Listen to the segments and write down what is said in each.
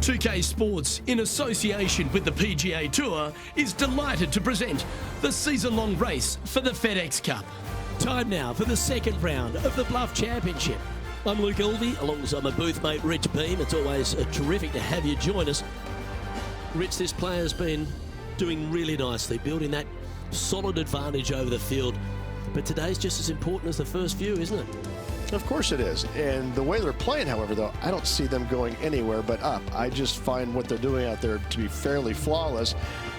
2K Sports, in association with the PGA Tour, is delighted to present the season-long race for the FedEx Cup. Time now for the second round of the Bluff Championship. I'm Luke Elvey, alongside my booth mate Rich Beam. It's always terrific to have you join us. Rich, this player's been doing really nicely, building that solid advantage over the field. But today's just as important as the first few, isn't it? Of course it is. And the way they're playing, however, though, I don't see them going anywhere but up. I just find what they're doing out there to be fairly flawless.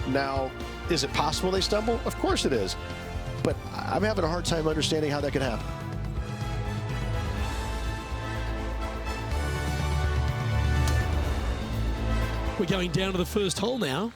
Now, is it possible they stumble? Of course it is. But I'm having a hard time understanding how that can happen. We're going down to the first hole now.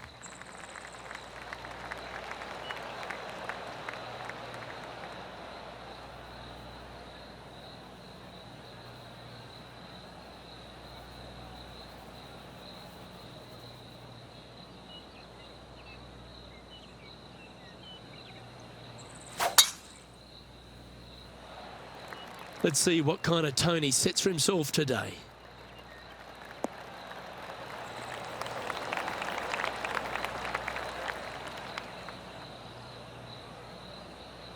Let's see what kind of tone he sets for himself today.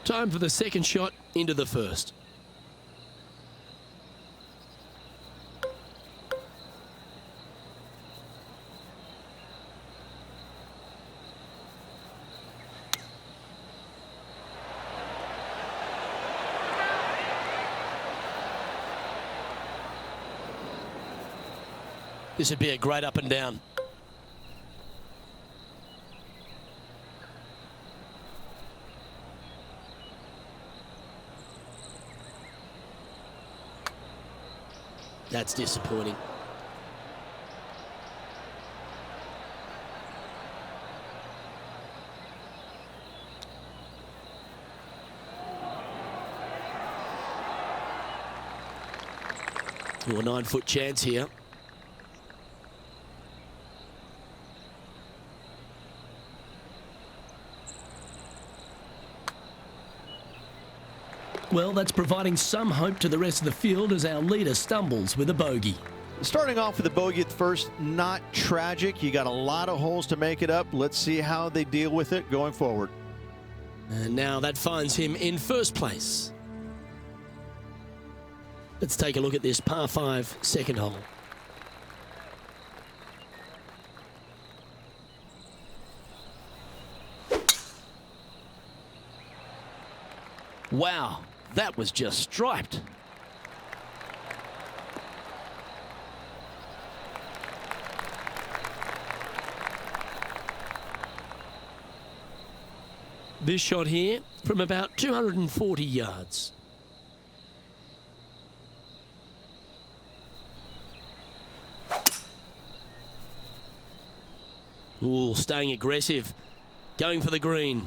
Time for the second shot into the first. This would be a great up and down. That's disappointing. A 9-foot chance here. Well, that's providing some hope to the rest of the field as our leader stumbles with a bogey. Starting off with a bogey at first, not tragic. You got a lot of holes to make it up. Let's see how they deal with it going forward. And now that finds him in first place. Let's take a look at this par 5 second hole. Wow. That was just striped. This shot here from about 240 yards. Ooh, staying aggressive, going for the green.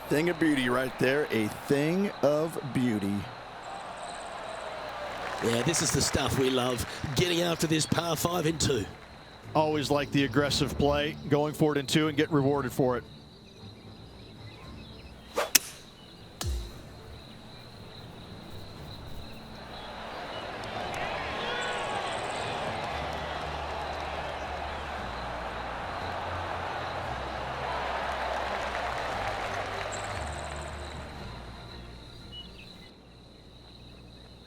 Thing of beauty right there, a thing of beauty. Yeah, this is the stuff we love, getting after this par 5 in 2. Always like the aggressive play, going for it in 2 and get rewarded for it.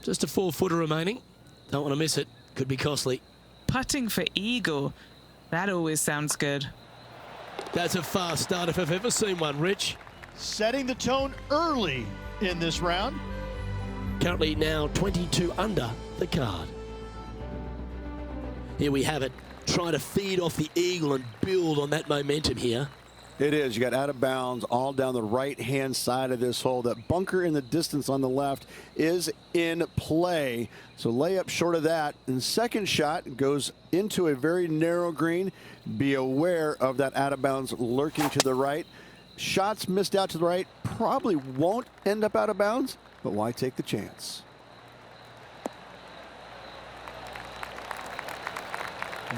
Just a 4-footer remaining. Don't want to miss it. Could be costly. Putting for eagle. That always sounds good. That's a fast start if I've ever seen one, Rich. Setting the tone early in this round. Currently now 22 under the card. Here we have it. Trying to feed off the eagle and build on that momentum here. It is. You got out of bounds all down the right-hand side of this hole. That bunker in the distance on the left is in play. So layup short of that. And second shot goes into a very narrow green. Be aware of that out of bounds lurking to the right. Shots missed out to the right probably won't end up out of bounds, but why take the chance?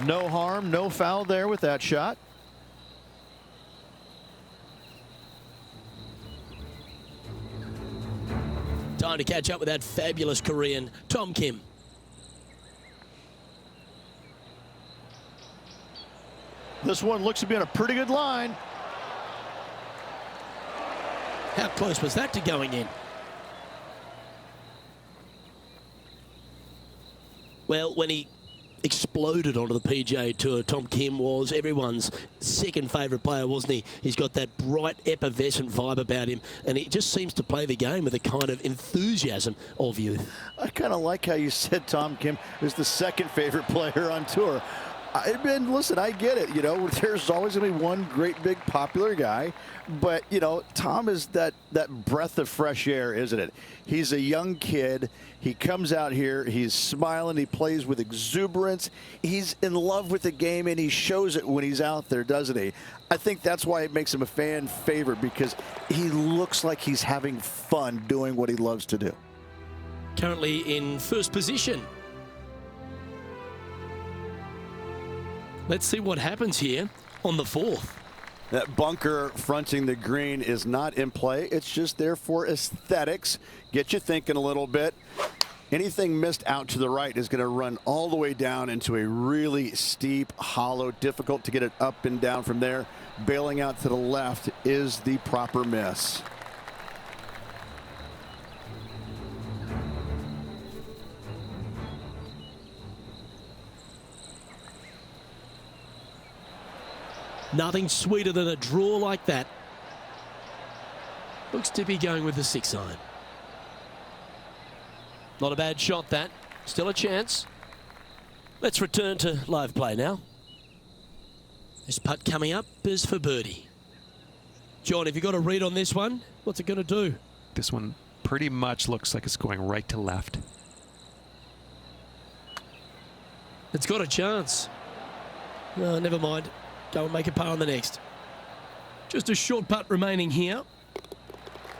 No harm, no foul there with that shot. Time to catch up with that fabulous Korean, Tom Kim. This one looks to be on a pretty good line. How close was that to going in? Well, when he exploded onto the PGA Tour, Tom Kim was everyone's second favourite player, wasn't he? He's got that bright, effervescent vibe about him, and he just seems to play the game with a kind of enthusiasm of youth. I kind of like how you said Tom Kim is the second favorite player on tour. Listen, I get it. You know, there's always going to be one great, big, popular guy. But, you know, Tom is that breath of fresh air, isn't it? He's a young kid. He comes out here. He's smiling. He plays with exuberance. He's in love with the game, and he shows it when he's out there, doesn't he? I think that's why it makes him a fan favorite, because he looks like he's having fun doing what he loves to do. Currently in first position. Let's see what happens here on the fourth. That bunker fronting the green is not in play. It's just there for aesthetics. Get you thinking a little bit. Anything missed out to the right is going to run all the way down into a really steep hollow, difficult to get it up and down from there. Bailing out to the left is the proper miss. Nothing sweeter than a draw like that. Looks to be going with the 6-iron. Not a bad shot, that. Still a chance. Let's return to live play now. This putt coming up is for birdie. John, have you got a read on this one? What's it going to do? This one pretty much looks like it's going right to left. It's got a chance. No, never mind. Go and make a par on the next. Just a short putt remaining here.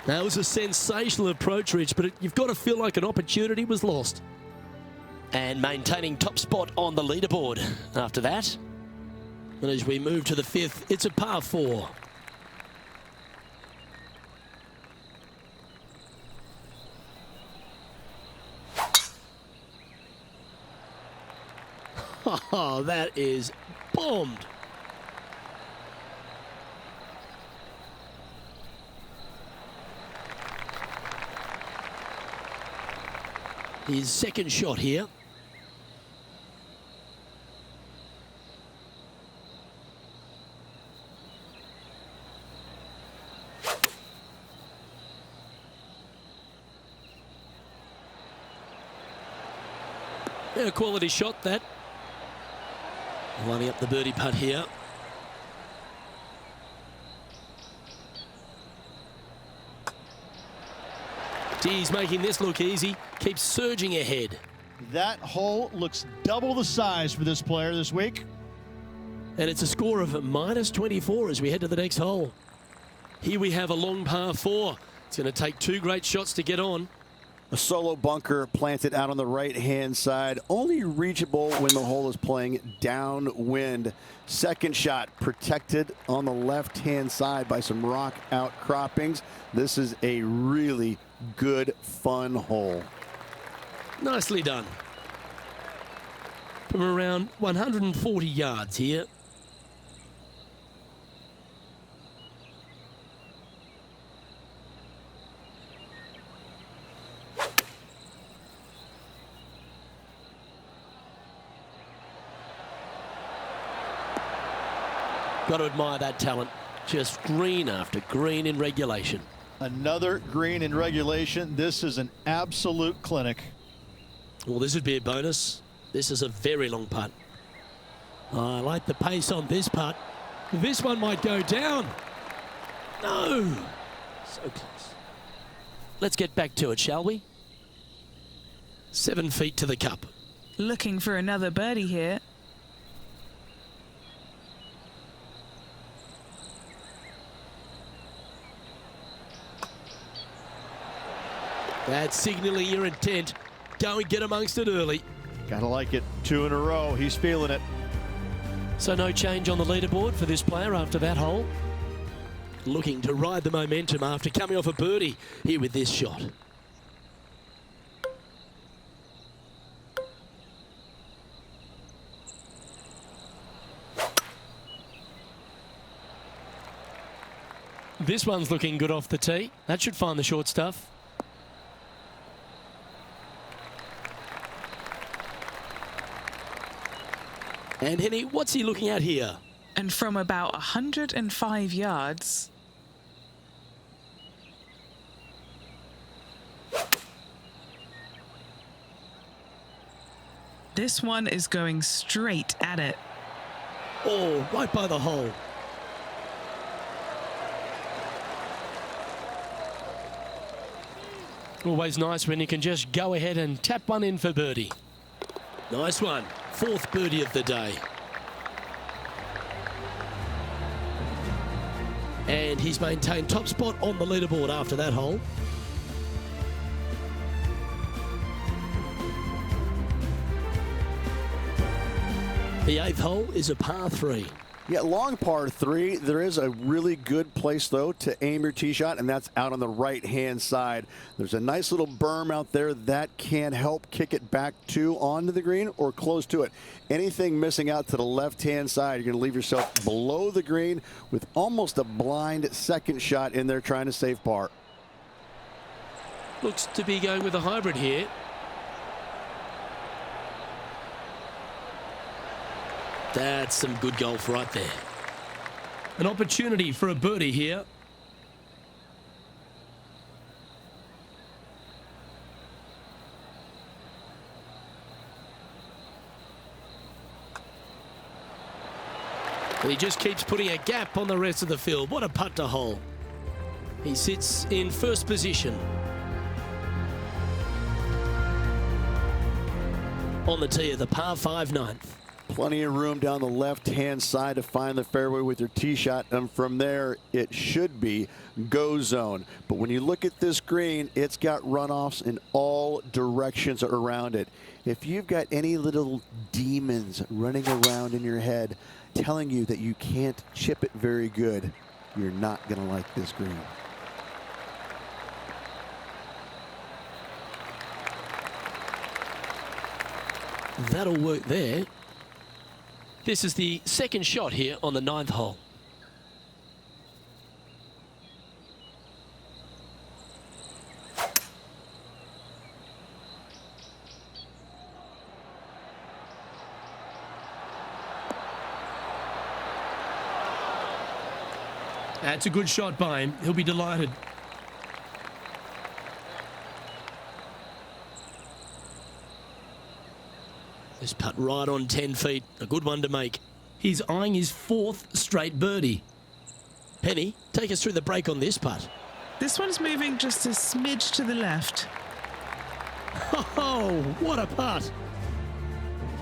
That was a sensational approach, Rich, but you've got to feel like an opportunity was lost. And maintaining top spot on the leaderboard after that. And as we move to the fifth, it's a par 4. Oh, that is bombed. His second shot here. Yeah, a quality shot, that. Lining up the birdie putt here. He's making this look easy. Keeps surging ahead. That hole looks double the size for this player this week. And it's a score of -24 as we head to the next hole. Here we have a long par 4. It's going to take 2 great shots to get on. A solo bunker planted out on the right-hand side, only reachable when the hole is playing downwind. Second shot protected on the left-hand side by some rock outcroppings. This is a really good, fun hole. Nicely done. From around 140 yards here. Got to admire that talent. Just green after green in regulation. Another green in regulation. This is an absolute clinic. Well, this would be a bonus. This is a very long putt. I like the pace on this putt. This one might go down. No. So close. Let's get back to it, shall we? 7 feet to the cup. Looking for another birdie here. That's signaling your intent. Go and get amongst it early. Gotta like it. 2 in a row. He's feeling it. So no change on the leaderboard for this player after that hole. Looking to ride the momentum after coming off a birdie here with this shot. This one's looking good off the tee. That should find the short stuff. And Henny, what's he looking at here? And from about 105 yards. This one is going straight at it. Oh, right by the hole. Always nice when you can just go ahead and tap one in for birdie. Nice one. Fourth birdie of the day. And he's maintained top spot on the leaderboard after that hole. The 8th hole is a par 3. Yeah, long par 3. There is a really good place, though, to aim your tee shot, and that's out on the right-hand side. There's a nice little berm out there that can help kick it back to onto the green or close to it. Anything missing out to the left-hand side, you're going to leave yourself below the green with almost a blind second shot in there trying to save par. Looks to be going with a hybrid here. That's some good golf right there. An opportunity for a birdie here. And he just keeps putting a gap on the rest of the field. What a putt to hole. He sits in first position on the tee of the par 5 9th. Plenty of room down the left-hand side to find the fairway with your tee shot, and from there it should be go zone. But when you look at this green, it's got runoffs in all directions around it. If you've got any little demons running around in your head telling you that you can't chip it very good, you're not going to like this green. That'll work there. This is the second shot here on the 9th hole. That's a good shot by him. He'll be delighted. This putt right on 10 feet. A good one to make. He's eyeing his 4th straight birdie. Penny, take us through the break on this putt. This one's moving just a smidge to the left. Oh, what a putt.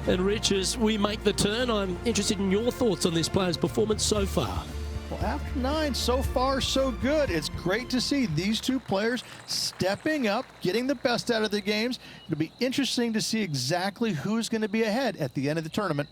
And Rich, as we make the turn, I'm interested in your thoughts on this player's performance so far. Well, after 9, so far so good. It's great to see these two players stepping up, getting the best out of the games. It'll be interesting to see exactly who's going to be ahead at the end of the tournament.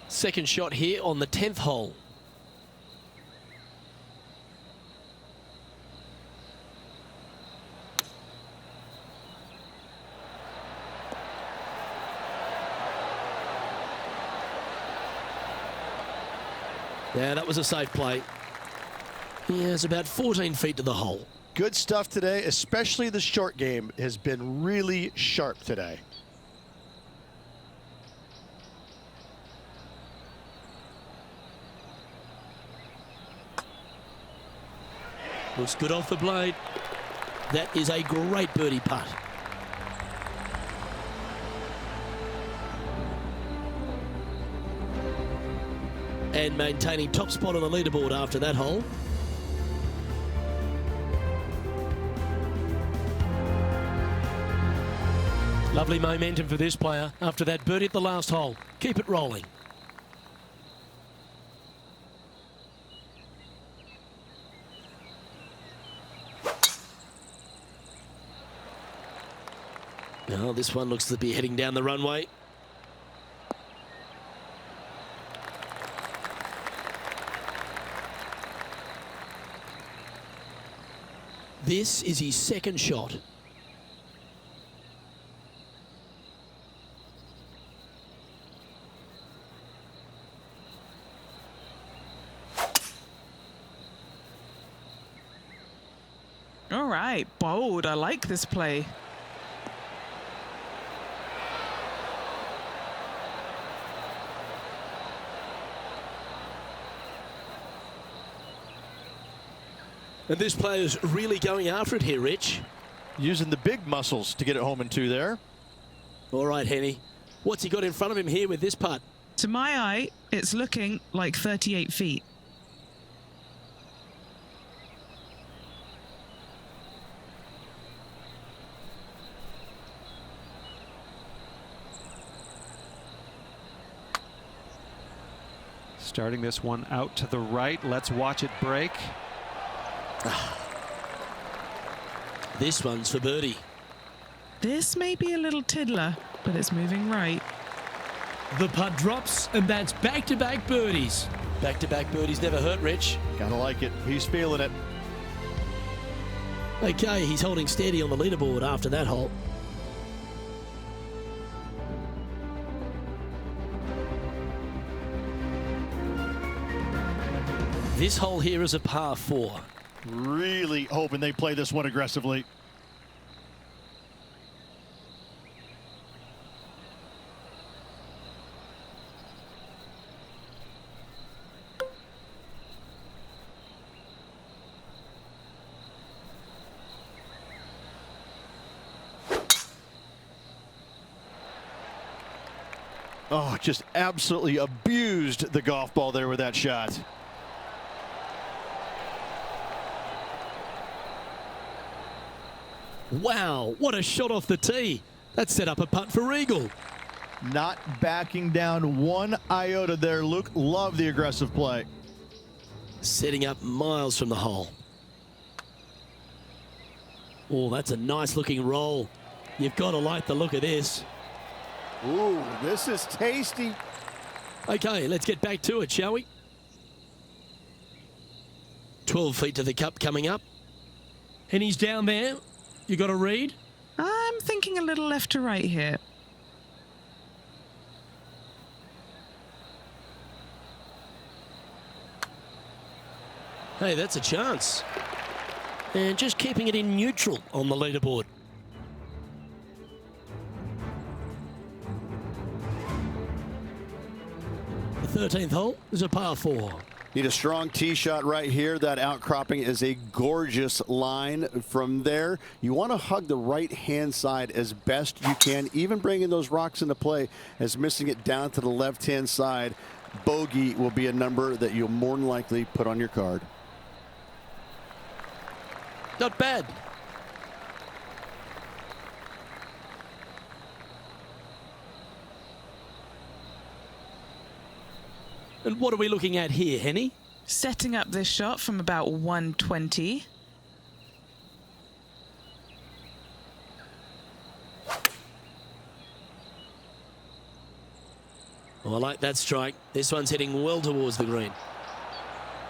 Second shot here on the 10th hole. Yeah, that was a safe play. He has about 14 feet to the hole. Good stuff today, especially the short game has been really sharp today. Looks good off the blade. That is a great birdie putt. And maintaining top spot on the leaderboard after that hole. Lovely momentum for this player after that birdie at the last hole. Keep it rolling. Now this one looks to be heading down the runway. This is his second shot. All right, bold. I like this play. And this player's really going after it here, Rich. Using the big muscles to get it home in two there. All right, Henny. What's he got in front of him here with this putt? To my eye, it's looking like 38 feet. Starting this one out to the right. Let's watch it break. This one's for birdie. This may be a little tiddler, but it's moving right. The putt drops, and that's back-to-back birdies. Back-to-back birdies never hurt, Rich. Gotta like it. He's feeling it. Okay, he's holding steady on the leaderboard after that hole. This hole here is a par 4. Really hoping they play this one aggressively. Oh, just absolutely abused the golf ball there with that shot. Wow, what a shot off the tee. That set up a putt for eagle. Not backing down one iota there, Luke. Love the aggressive play. Setting up miles from the hole. Oh, that's a nice looking roll. You've got to like the look of this. Ooh, this is tasty. Okay, let's get back to it, shall we? 12 feet to the cup coming up. And he's down there. You got a read? I'm thinking a little left to right here. Hey, that's a chance. And just keeping it in neutral on the leaderboard. The 13th hole is a par 4. Need a strong tee shot right here. That outcropping is a gorgeous line. From there, you want to hug the right-hand side as best you can, even bringing those rocks into play, as missing it down to the left-hand side. Bogey will be a number that you'll more than likely put on your card. Not bad. And what are we looking at here, Henny? Setting up this shot from about 120. Oh, I like that strike. This one's heading well towards the green.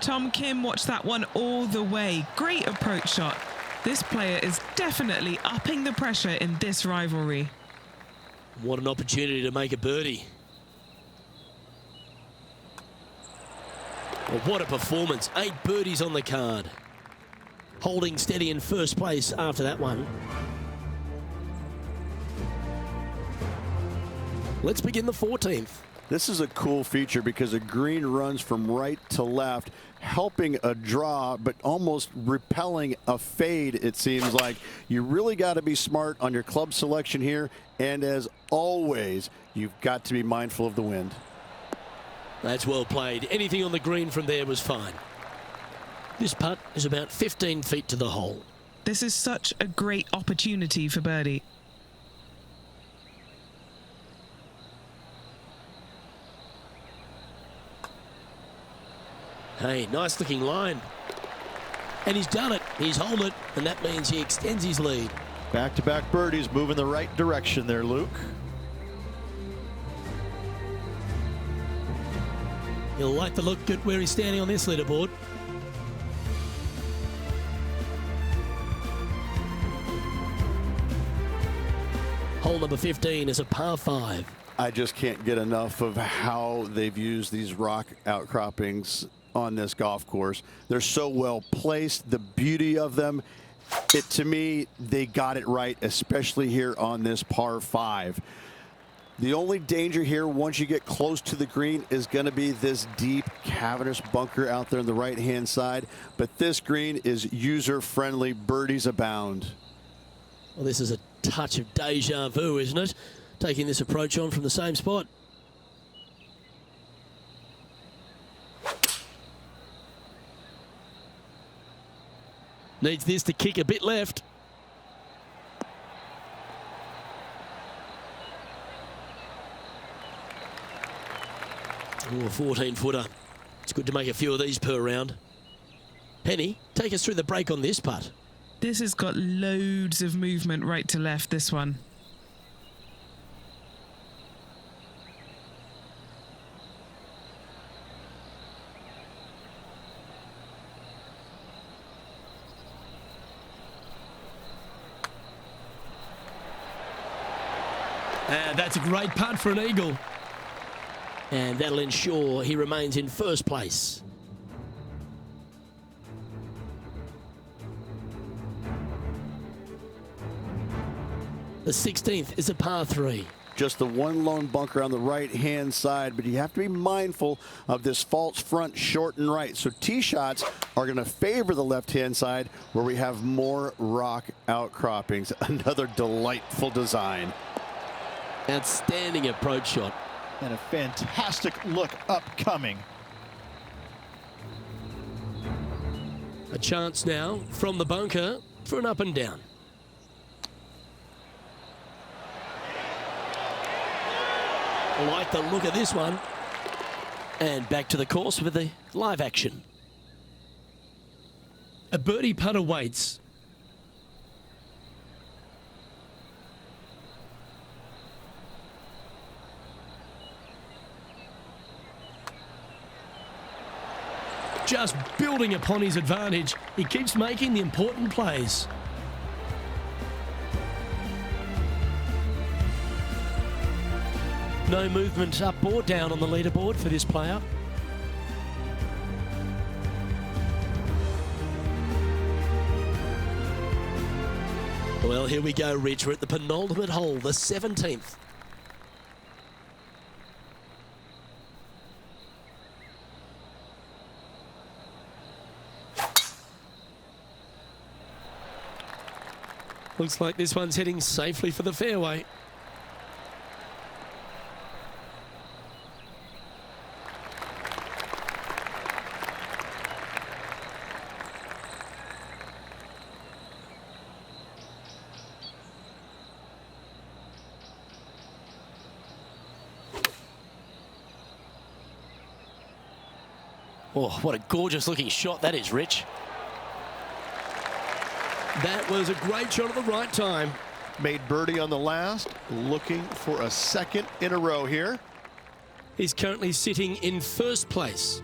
Tom Kim watched that one all the way. Great approach shot. This player is definitely upping the pressure in this rivalry. What an opportunity to make a birdie. Well, what a performance. 8 birdies on the card. Holding steady in first place after that one. Let's begin the 14th. This is a cool feature because the green runs from right to left, helping a draw, but almost repelling a fade, it seems like. You really got to be smart on your club selection here. And as always, you've got to be mindful of the wind. That's well played. Anything on the green from there was fine. This putt is about 15 feet to the hole. This is such a great opportunity for birdie. Hey, nice looking line. And he's done it. He's holed it, and that means he extends his lead. Back-to-back birdies, moving the right direction there, Luke. He'll like the look at where he's standing on this leaderboard. Hole number 15 is a par 5. I just can't get enough of how they've used these rock outcroppings on this golf course. They're so well placed, the beauty of them. To me, they got it right, especially here on this par 5. The only danger here once you get close to the green is going to be this deep cavernous bunker out there on the right-hand side. But this green is user-friendly. Birdies abound. Well, this is a touch of deja vu, isn't it? Taking this approach on from the same spot. Needs this to kick a bit left. Oh, a 14-footer. It's good to make a few of these per round. Henny, take us through the break on this putt. This has got loads of movement right to left, this one. That's a great putt for an eagle. And that'll ensure he remains in first place. The 16th is a par 3. Just the one lone bunker on the right-hand side, but you have to be mindful of this false front short and right. So tee shots are going to favor the left-hand side where we have more rock outcroppings. Another delightful design. Outstanding approach shot. And a fantastic look upcoming. A chance now from the bunker for an up and down. I like the look of this one. And back to the course with the live action. A birdie putt awaits. Just building upon his advantage, he keeps making the important plays. No movement up or down on the leaderboard for this player. Well, here we go, Rich. We're at the penultimate hole, the 17th. Looks like this one's heading safely for the fairway. Oh, what a gorgeous looking shot that is, Rich. That was a great shot at the right time. Made birdie on the last, looking for a second in a row here. He's currently sitting in first place.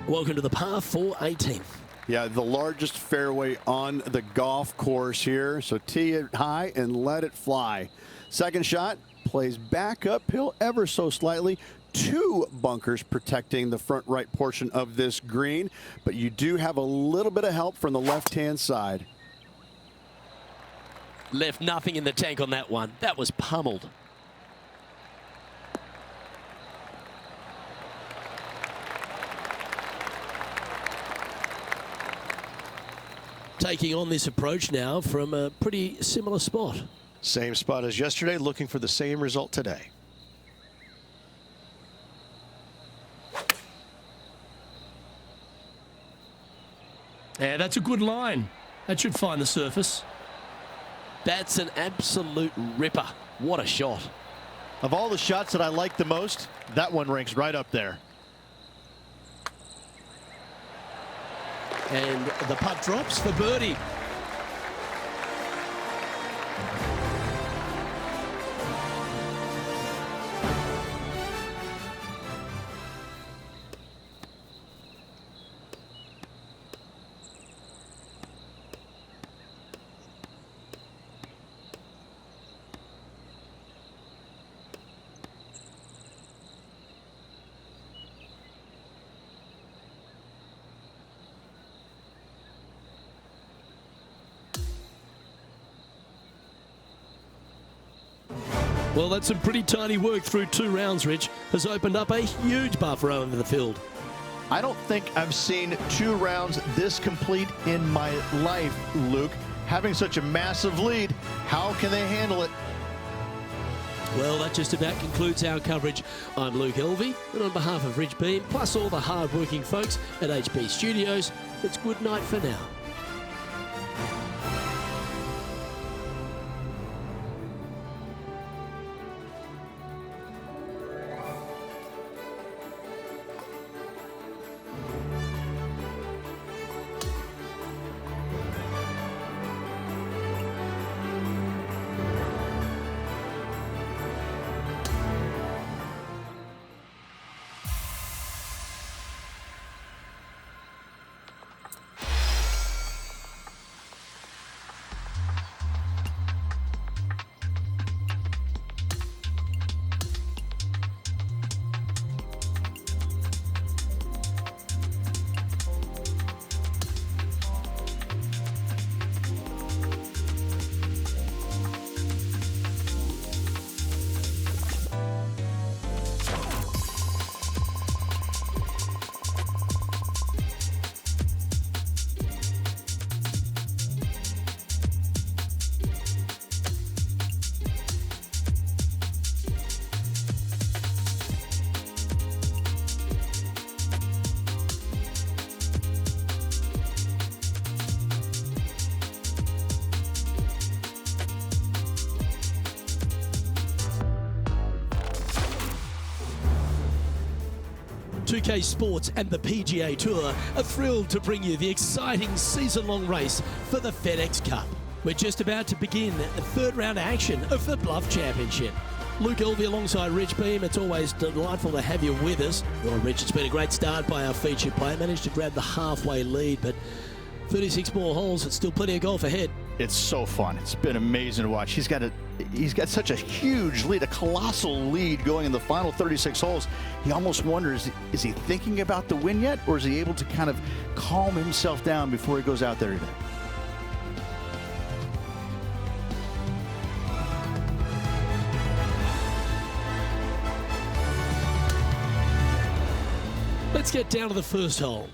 Welcome to the par 4 18th. Yeah, the largest fairway on the golf course here. So tee it high and let it fly. Second shot plays back uphill ever so slightly. 2 bunkers protecting the front right portion of this green, but you do have a little bit of help from the left-hand side. Left nothing in the tank on that one. That was pummeled. Taking on this approach now from a pretty similar spot. Same spot as yesterday, looking for the same result today. Yeah, that's a good line. That should find the surface. That's an absolute ripper. What a shot. Of all the shots that I like the most, that one ranks right up there. And the putt drops for birdie. Well, that's some pretty tidy work through 2 rounds, Rich. Has opened up a huge buffer over the field. I don't think I've seen 2 rounds this complete in my life, Luke. Having such a massive lead, how can they handle it? Well, that just about concludes our coverage. I'm Luke Elvey, and on behalf of Rich Beam, plus all the hard-working folks at HP Studios, it's good night for now. Sports and the PGA Tour are thrilled to bring you the exciting season-long race for the FedEx Cup. We're just about to begin the 3rd round action of the Bluff Championship. Luke Elvey alongside Rich Beam. It's always delightful to have you with us. Well, Rich, it's been a great start by our featured player. Managed to grab the halfway lead, but 36 more holes. It's still plenty of golf ahead. It's so fun. It's been amazing to watch. He's got such a huge lead, a colossal lead going in the final 36 holes. He almost wonders, is he thinking about the win yet, or is he able to kind of calm himself down before he goes out there today? Let's get down to the first hole.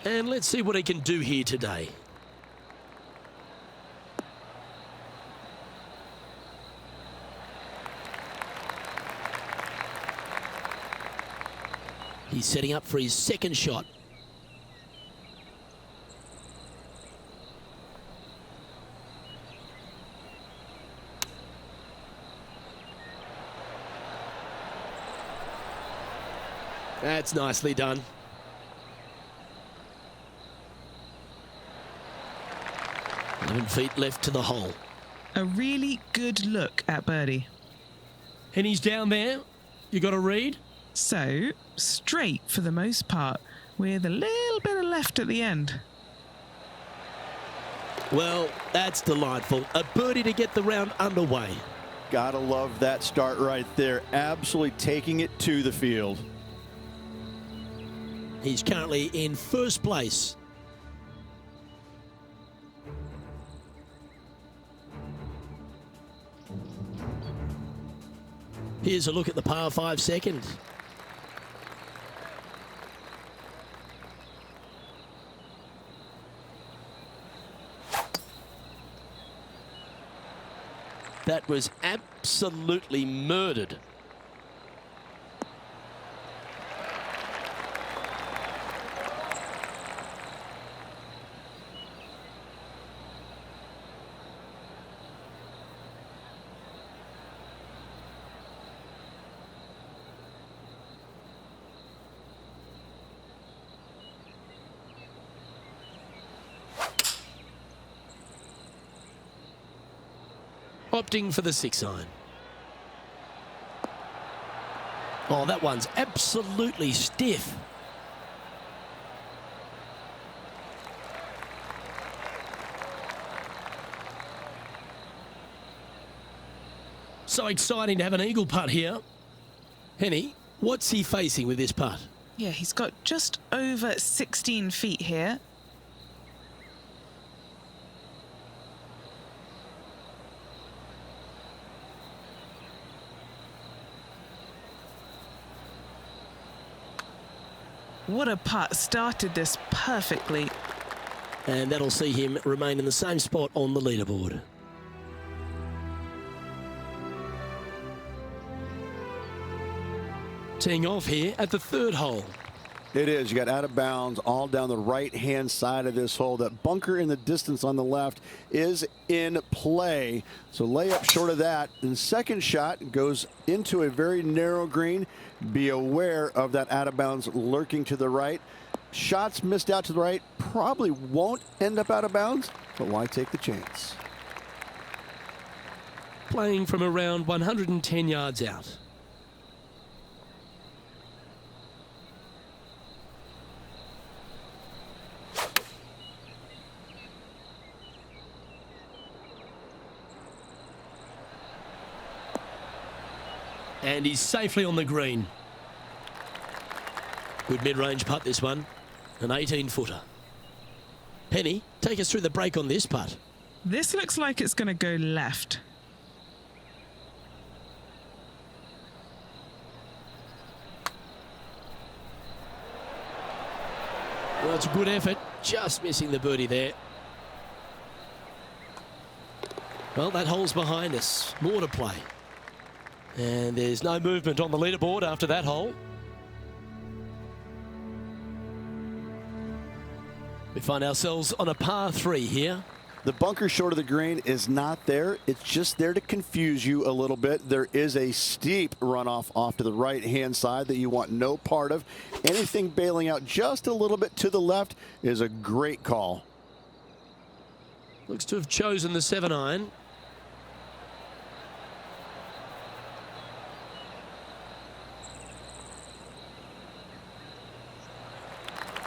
And let's see what he can do here today. He's setting up for his second shot. That's nicely done. Feet left to the hole. A really good look at birdie. And he's down there. You got a read? So, straight for the most part, with a little bit of left at the end. Well, that's delightful. A birdie to get the round underway. Gotta love that start right there. Absolutely taking it to the field. He's currently in first place. Here's a look at the par 5 second. That was absolutely murdered. Opting for the 6-iron. Oh, that one's absolutely stiff. So exciting to have an eagle putt here. Henny, what's he facing with this putt? Yeah, he's got just over 16 feet here. What a putt, started this perfectly. And that'll see him remain in the same spot on the leaderboard. Teeing off here at the third hole. It is. You got out of bounds all down the right-hand side of this hole. That bunker in the distance on the left is in play. So layup short of that. And second shot goes into a very narrow green. Be aware of that out of bounds lurking to the right. Shots missed out to the right probably won't end up out of bounds, but why take the chance? Playing from around 110 yards out. And he's safely on the green. Good mid-range putt, this one. An 18-footer. Penny, take us through the break on this putt. This looks like it's going to go left. Well, it's a good effort. Just missing the birdie there. Well, that hole's behind us. More to play. And there's no movement on the leaderboard after that hole. We find ourselves on a par 3 here. The bunker short of the green is not there. It's just there to confuse you a little bit. There is a steep runoff off to the right-hand side that you want no part of. Anything bailing out just a little bit to the left is a great call. Looks to have chosen the 7-iron.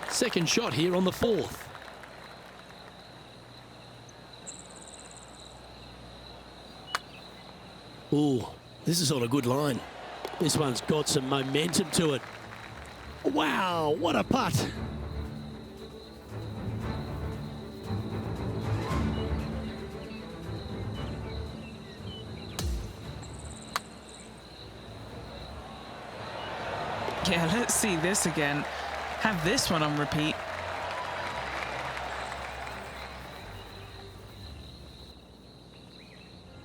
Second shot here on the 4th. Ooh, this is on a good line. This one's got some momentum to it. Wow, what a putt. Yeah, let's see this again. Have this one on repeat.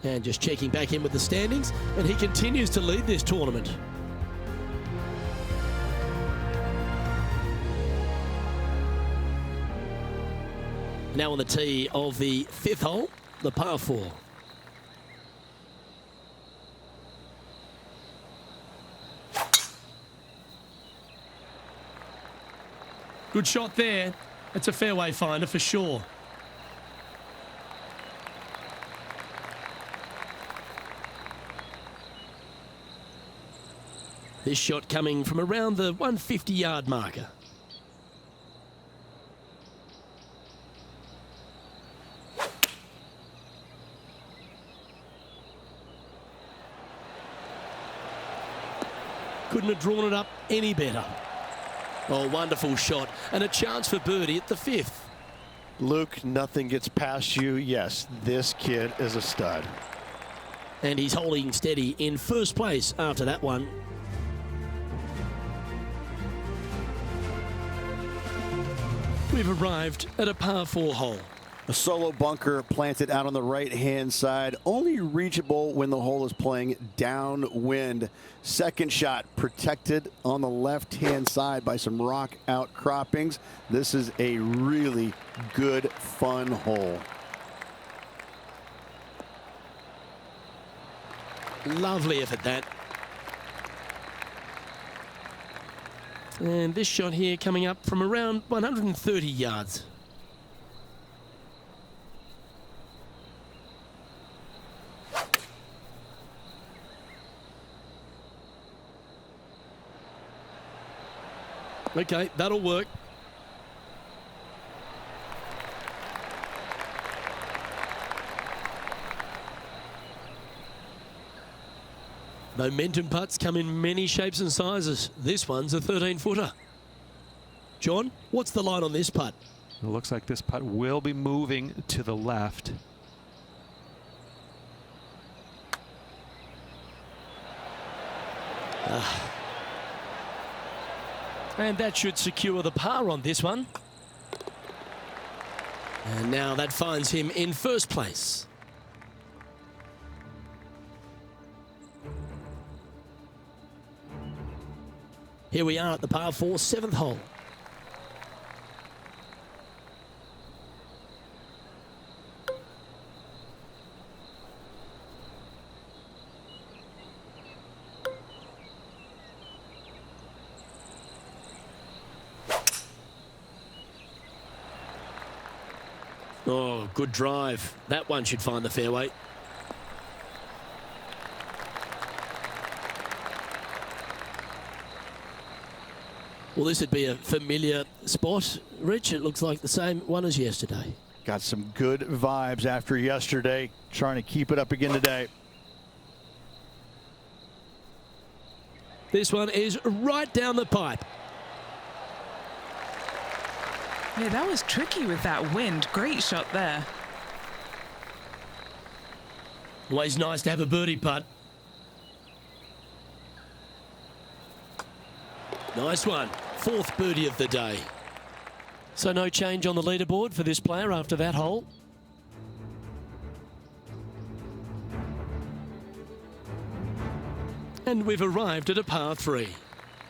And just checking back in with the standings, and he continues to lead this tournament. Now on the tee of the 5th hole, the par 4. Good shot there. It's a fairway finder for sure. This shot coming from around the 150-yard marker. Couldn't have drawn it up any better. Oh, wonderful shot. And a chance for birdie at the 5th. Luke, nothing gets past you. Yes, this kid is a stud. And he's holding steady in first place after that one. We've arrived at a par 4 hole. A solo bunker planted out on the right-hand side, only reachable when the hole is playing downwind. Second shot protected on the left-hand side by some rock outcroppings. This is a really good, fun hole. Lovely effort, that. And this shot here coming up from around 130 yards. Okay, that'll work. Momentum putts come in many shapes and sizes. This one's a 13-footer. John, what's the line on this putt? It looks like this putt will be moving to the left. And that should secure the par on this one. And now that finds him in first place. Here we are at the par 4, 7th hole. Oh, good drive. That one should find the fairway. Well, this would be a familiar spot, Rich. It looks like the same one as yesterday. Got some good vibes after yesterday. Trying to keep it up again today. This one is right down the pipe. Yeah, that was tricky with that wind. Great shot there. Always nice to have a birdie putt. Nice one. 4th birdie of the day. So no change on the leaderboard for this player after that hole. And we've arrived at a par 3.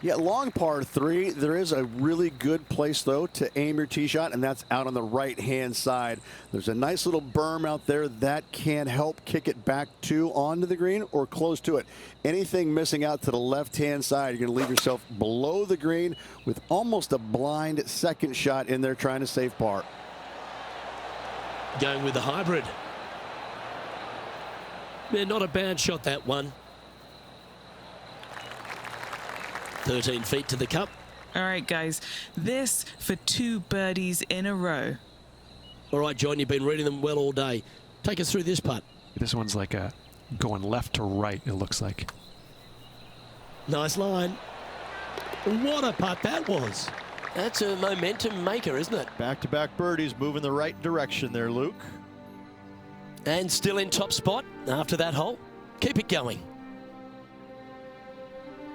Yeah, long par 3. There is a really good place, though, to aim your tee shot, and that's out on the right-hand side. There's a nice little berm out there that can help kick it back to onto the green or close to it. Anything missing out to the left-hand side, you're going to leave yourself below the green with almost a blind second shot in there trying to save par. Going with the hybrid. Yeah, not a bad shot, that one. 13 feet to the cup. All right, guys. This for 2 birdies in a row. All right, John, you've been reading them well all day. Take us through this putt. This one's like a going left to right, it looks like. Nice line. What a putt that was. That's a momentum maker, isn't it? Back-to-back birdies moving the right direction there, Luke. And still in top spot after that hole. Keep it going.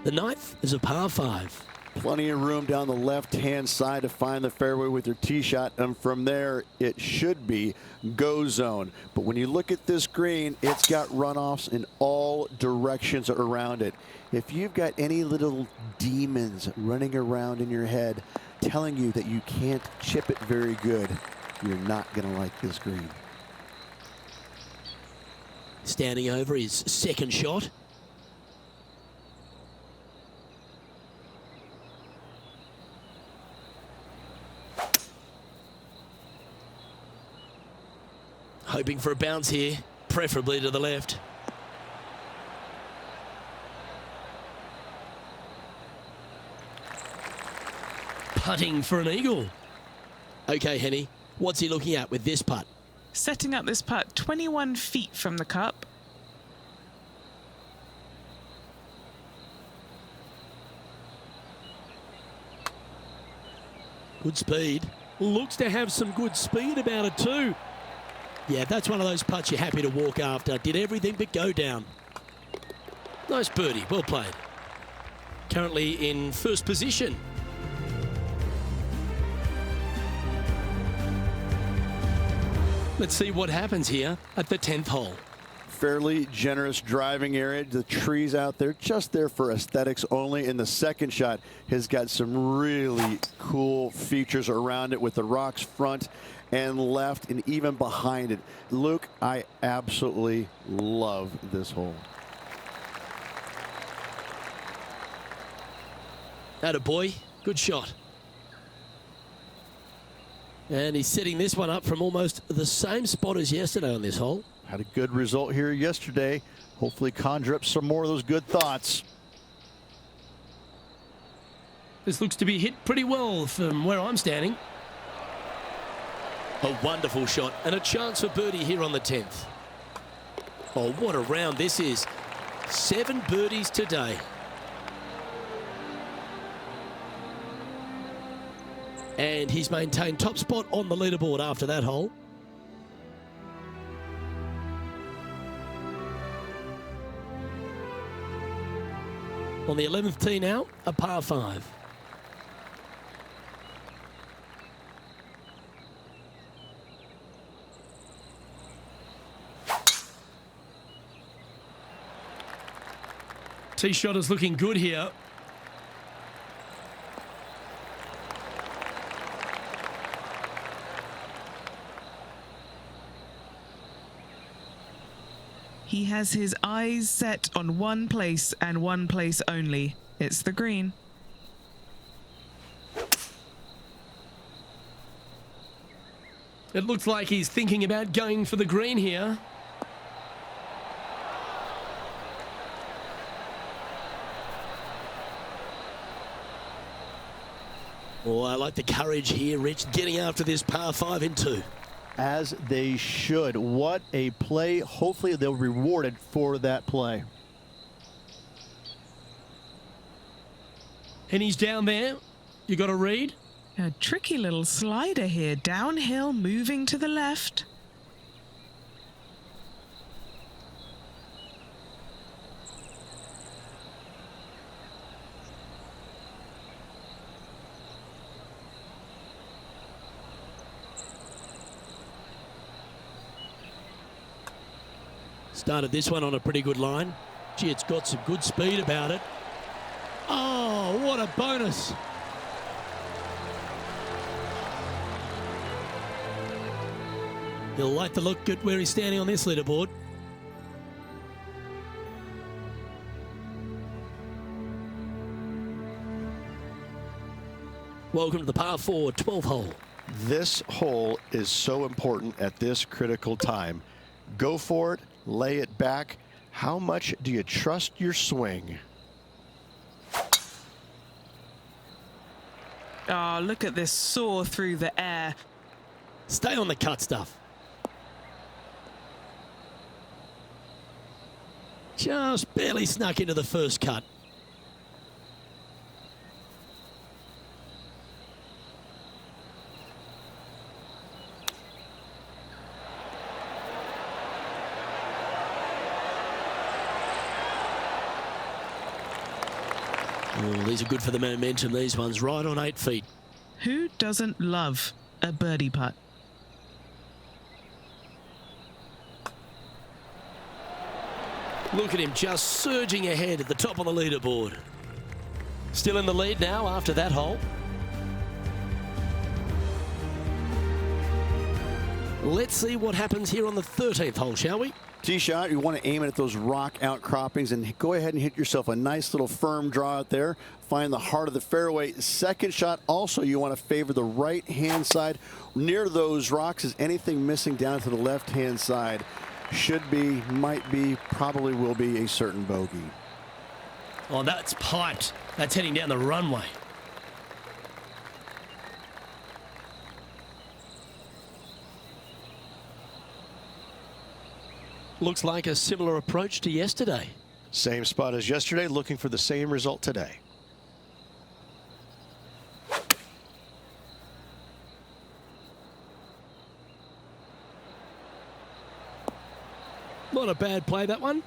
The 9th is a par 5. Plenty of room down the left-hand side to find the fairway with your tee shot, and from there it should be go zone. But when you look at this green, it's got runoffs in all directions around it. If you've got any little demons running around in your head telling you that you can't chip it very good, you're not going to like this green. Standing over his second shot. Hoping for a bounce here, preferably to the left. Putting for an eagle. Okay, Henny, what's he looking at with this putt? Setting up this putt 21 feet from the cup. Good speed. Looks to have some good speed about it too. Yeah, that's one of those putts you're happy to walk after. Did everything but go down. Nice birdie, well played. Currently in first position. Let's see what happens here at the 10th hole. Fairly generous driving area. The trees out there just there for aesthetics only. And the second shot has got some really cool features around it with the rocks front and left and even behind it. Luke, I absolutely love this hole. Attaboy, good shot. And he's setting this one up from almost the same spot as yesterday on this hole. Had a good result here yesterday. Hopefully conjure up some more of those good thoughts. This looks to be hit pretty well from where I'm standing. A wonderful shot and a chance for birdie here on the 10th. Oh, what a round this is. 7 birdies today. And he's maintained top spot on the leaderboard after that hole. On the 11th tee now, a par 5. Tee shot is looking good here. He has his eyes set on one place and one place only. It's the green. It looks like he's thinking about going for the green here. Oh, I like the courage here, Rich, getting after this par 5 in 2. As they should. What a play. Hopefully they'll be rewarded for that play. And he's down there. You got to read. A tricky little slider here. Downhill, moving to the left. Started this one on a pretty good line. Gee, it's got some good speed about it. Oh, what a bonus. He'll like to look at where he's standing on this leaderboard. Welcome to the par 4 12th hole. This hole is so important at this critical time. Go for it. Lay it back. How much do you trust your swing? Oh, look at this soar through the air. Stay on the cut stuff. Just barely snuck into the first cut. Oh, these are good for the momentum, these ones, right on 8 feet. Who doesn't love a birdie putt? Look at him just surging ahead at the top of the leaderboard. Still in the lead now after that hole. Let's see what happens here on the 13th hole, shall we? Tee shot, you want to aim it at those rock outcroppings and go ahead and hit yourself a nice little firm draw out there. Find the heart of the fairway. Second shot, also you want to favor the right-hand side. Near those rocks is anything missing down to the left-hand side. Should be, might be, probably will be a certain bogey. Oh, that's piped. That's heading down the runway. Looks like a similar approach to yesterday. Same spot as yesterday, looking for the same result today. Not a bad play, that one.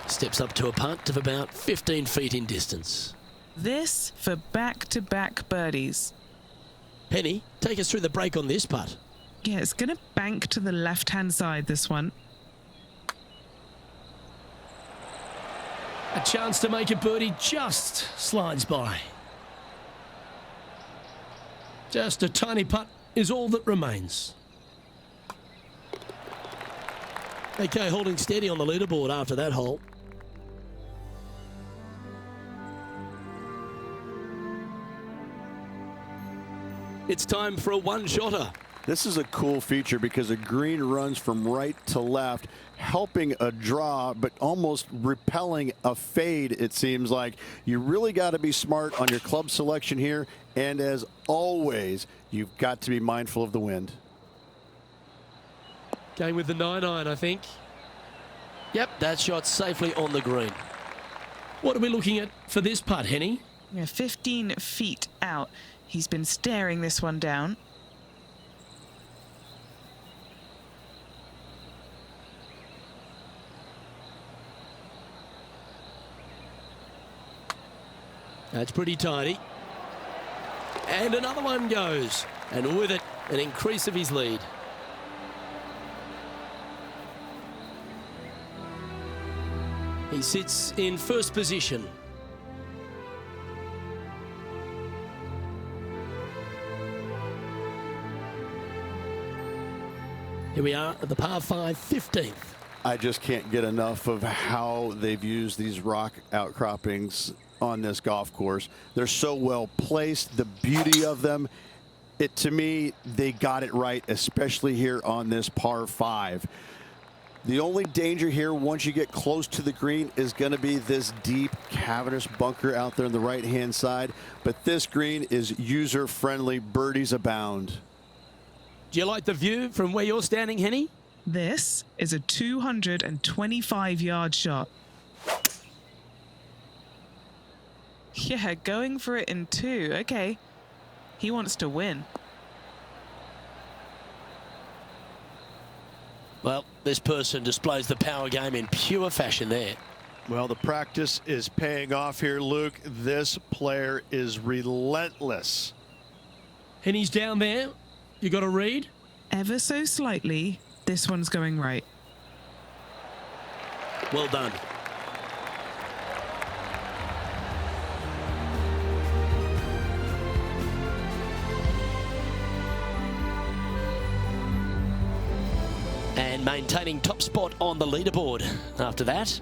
Steps up to a putt of about 15 feet in distance. This for back-to-back birdies. Penny, take us through the break on this putt. Yeah, it's going to bank to the left-hand side, this one. A chance to make a birdie just slides by. Just a tiny putt is all that remains. Okay, holding steady on the leaderboard after that hole. It's time for a one-shotter. This is a cool feature because the green runs from right to left, helping a draw, but almost repelling a fade, it seems like. You really got to be smart on your club selection here, and as always, you've got to be mindful of the wind. Going with the 9-iron, I think. Yep, that shot safely on the green. What are we looking at for this putt, Henny? Yeah, 15 feet out. He's been staring this one down. That's pretty tidy. And another one goes. And with it, an increase of his lead. He sits in first position. Here we are at the par 5 15th. I just can't get enough of how they've used these rock outcroppings on this golf course. They're so well placed, the beauty of them. To me, they got it right, especially here on this par 5. The only danger here once you get close to the green is going to be this deep cavernous bunker out there on the right-hand side. But this green is user-friendly. Birdies abound. Do you like the view from where you're standing, Henny? This is a 225-yard shot. Yeah, going for it in 2. Okay. He wants to win. Well, this person displays the power game in pure fashion there. Well, the practice is paying off here, Luke. This player is relentless. Henny's down there. You got a read? Ever so slightly, this one's going right. Well done. And maintaining top spot on the leaderboard after that.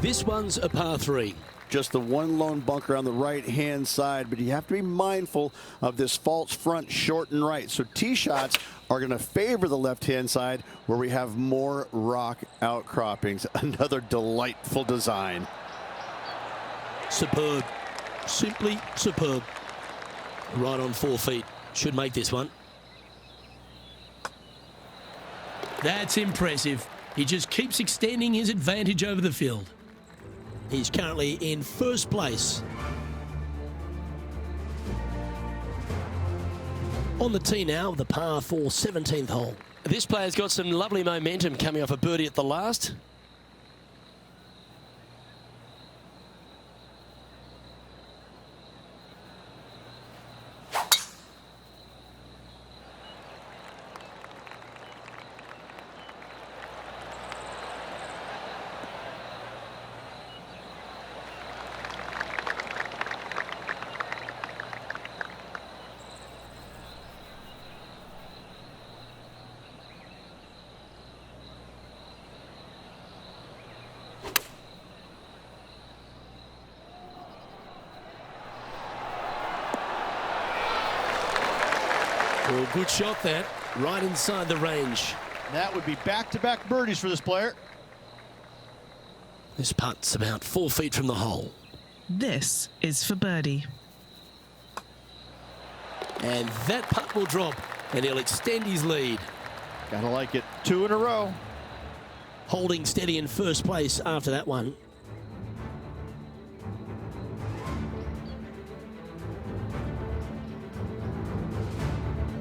This one's a par 3. Just the one lone bunker on the right-hand side, but you have to be mindful of this false front short and right. So tee shots are going to favor the left-hand side where we have more rock outcroppings. Another delightful design. Superb. Simply superb. Right on 4 feet. Should make this one. That's impressive. He just keeps extending his advantage over the field. He's currently in first place. On the tee now, the par 4 17th hole. This player's got some lovely momentum coming off a birdie at the last. Well, good shot that, right inside the range. That would be back-to-back birdies for this player. This putt's about 4 feet from the hole. This is for birdie. And that putt will drop, and he'll extend his lead. Gotta like it. 2 in a row. Holding steady in first place after that one.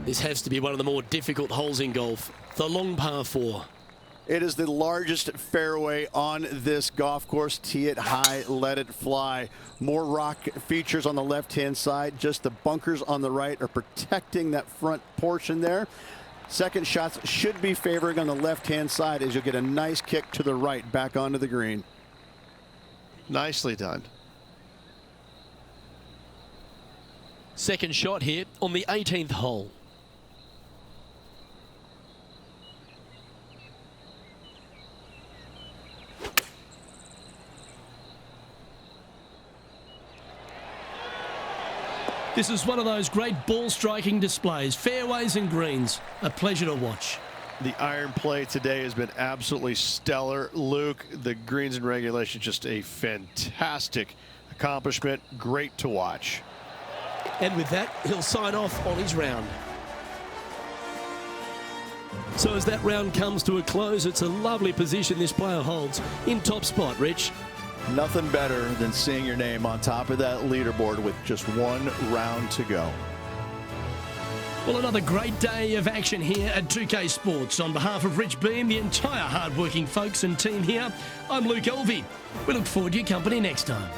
This has to be one of the more difficult holes in golf. The long par 4. It is the largest fairway on this golf course. Tee it high, let it fly. More rock features on the left-hand side. Just the bunkers on the right are protecting that front portion there. Second shots should be favoring on the left-hand side as you'll get a nice kick to the right back onto the green. Nicely done. Second shot here on the 18th hole. This is one of those great ball striking displays. Fairways and greens. A pleasure to watch. The iron play today has been absolutely stellar. Luke, the greens in regulation, just a fantastic accomplishment. Great to watch. And with that, he'll sign off on his round. So as that round comes to a close, it's a lovely position this player holds in top spot, Rich. Nothing better than seeing your name on top of that leaderboard with just one round to go. Well, another great day of action here at 2K Sports. On behalf of Rich Beam, the entire hard-working folks and team here, I'm Luke Elvey. We look forward to your company next time.